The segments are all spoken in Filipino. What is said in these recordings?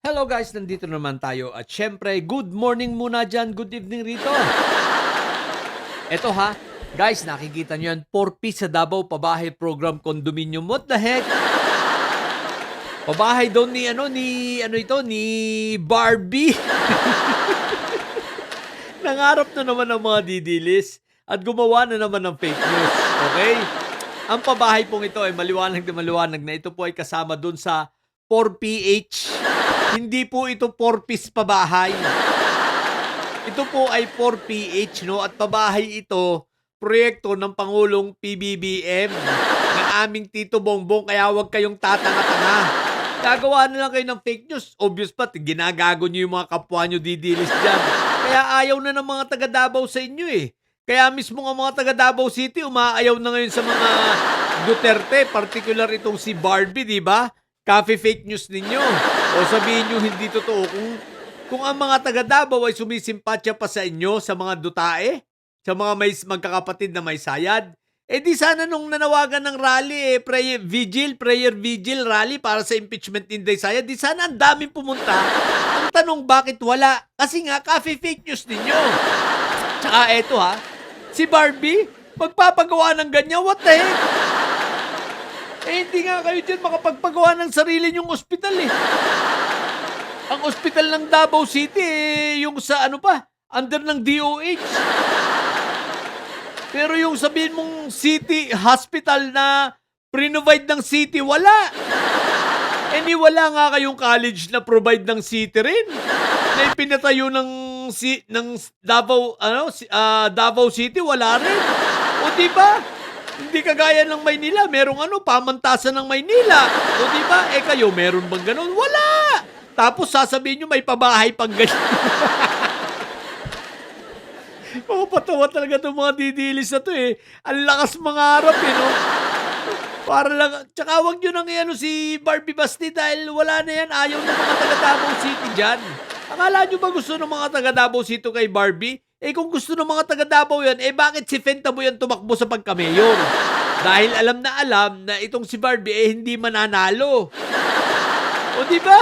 Hello guys, nandito naman tayo at syempre, good morning muna dyan, good evening rito. Eto ha, guys, nakikita nyo yan, 4P sa Davao Pabahay Program Condominium. What the heck? Pabahay daw ni Barbie. Nangarap na naman ng mga didilis at gumawa na naman ng fake news. Okay? Ang pabahay pong ito ay maliwanag na ito po ay kasama dun sa 4PH. Hindi po ito 4-piece pabahay. Ito po ay 4PH, no? At pabahay ito, proyekto ng Pangulong PBBM ng aming Tito Bongbong, kaya huwag kayong tatanga-tanga. Gagawa na lang kayo ng fake news. Obvious pa, ginagago nyo yung mga kapwa nyo didilis dyan. Kaya ayaw na ng mga taga Davao sa inyo eh. Kaya mismo ang mga taga Davao City, umaayaw na ngayon sa mga Duterte, particular itong si Barbie, di ba? Coffee fake news ninyo. O sabihin nyo hindi totoo kung ang mga taga Davao ay sumisimpatya pa sa inyo, sa mga Dutae, sa mga magkakapatid na may sayad, eh di sana nung nanawagan ng rally, prayer vigil rally para sa impeachment ni Inday Sayad, di sana ang daming pumunta. Ang tanong, bakit wala? Kasi nga, coffee fake news ninyo. Tsaka eto ha, si Barbie, magpapagawa ng ganyan, what the heck? Eh hindi nga kayo dyan makapagpagawa ng sarili nyong ospital eh. Ang ospital ng Davao City yung sa under ng DOH. Pero yung sabihin mong city hospital na pre-provide ng city, wala. Eh wala nga kayong college na provide ng city rin. Na ipinatayo ng Davao City, wala rin. O di ba? Hindi kagaya ng Maynila, merong pamantasan ng Maynila. O di ba? Eh kayo, meron bang ganun? Wala! Tapos sasabihin nyo may pabahay pang ganyan. Mapapatawa talaga itong mga didilis na to eh. Ang lakas mangarap eh, no? Para lang, tsaka wag nyo nang si Barbie Basti dahil wala na yan. Ayaw ng mga taga Davao City dyan. Akala nyo ba gusto ng mga taga Davao City kay Barbie? Eh kung gusto ng mga taga Davao yan, eh bakit si Fentamo yan tumakbo sa pagka-mayor? Dahil alam na itong si Barbie eh hindi mananalo. O di ba?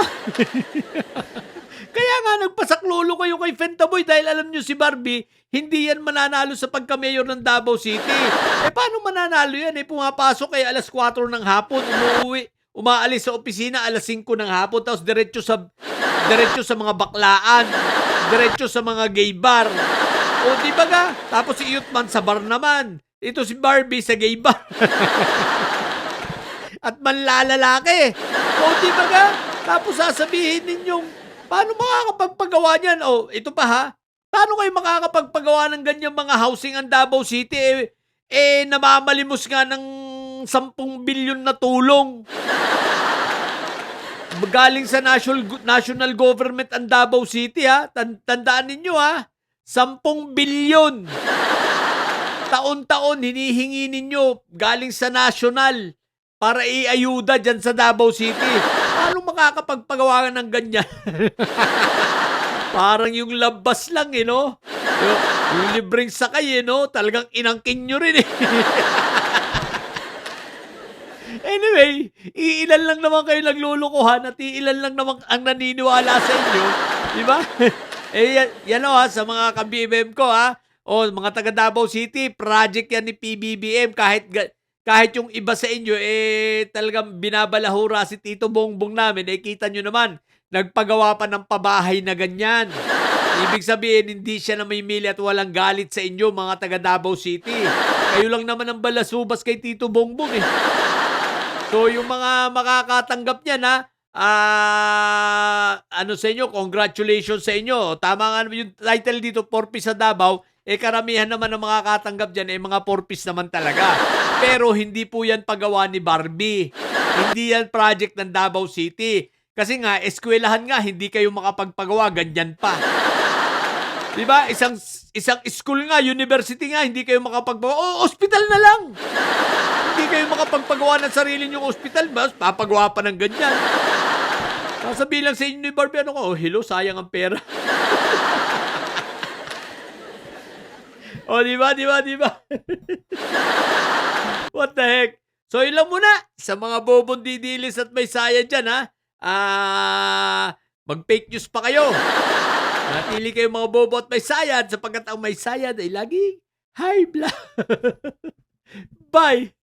Kaya nga nagpasaklolo kayo kay Fentaboy dahil alam nyo si Barbie, hindi yan mananalo sa pagka-mayor ng Davao City. Eh paano mananalo yan? Eh pumapasok ay alas 4 ng hapon, umaalis sa opisina alas 5 ng hapon, tapos diretso sa mga baklaan, diretso sa mga gay bar. O di ba ga? Tapos si Yutman sa bar naman. Ito si Barbie sa gay bar. At manlalalaki. O di ba ga? Tapos sasabihin ninyong, paano makakapagpagawa niyan? O ito pa ha, paano kayo makakapagpagawa ng ganyang mga housing ang Davao City? Namamalimos nga ng 10 bilyon na tulong. Galing sa national government ang Davao City ha. Tandaan ninyo ha, 10 bilyon. Taon-taon hinihingi ninyo galing sa national para iayuda dyan sa Davao City. Paano makakapagpagawa ng ganyan? Parang yung labas lang no? Yung libreng sakay no? Talagang inangkin nyo rin Anyway, iilan lang naman kayo naglulukuhan at iilan lang naman ang naniniwala sa inyo. Di ba? Yan sa mga ka-BBM ko O mga taga Davao City, project yan ni PBBM. Kahit yung iba sa inyo, talagang binabalahura si Tito Bongbong namin. Kita nyo naman, nagpagawa pa ng pabahay na ganyan. Ibig sabihin, hindi siya namimili at walang galit sa inyo, mga taga Davao City. Kayo lang naman ang balasubas kay Tito Bongbong So, yung mga makakatanggap niyan sa inyo, congratulations sa inyo. Tama nga yung title dito, 4-piece sa Davao. Karamihan naman ng mga katanggap dyan, mga 4-piece naman talaga. Pero hindi po yan paggawa ni Barbie. Hindi yan project ng Davao City. Kasi nga, eskwelahan nga, hindi kayo makapagpagawa, ganyan pa. Diba? Isang school nga, university nga, hindi kayo makapagpagawa. Hospital na lang! Hindi kayo makapagpagawa ng sarili nyong hospital, mas papagawa pa ng ganyan. Sasabihin lang sa inyo ni Barbie, hello, sayang ang pera. Diba? What the heck? So, ilang muna sa mga bobong didilis at may saya dyan, Mag-fake news pa kayo. Manatili kayong mga bobo at may sayad sapagkat ang may sayad ay laging high blood. Bye!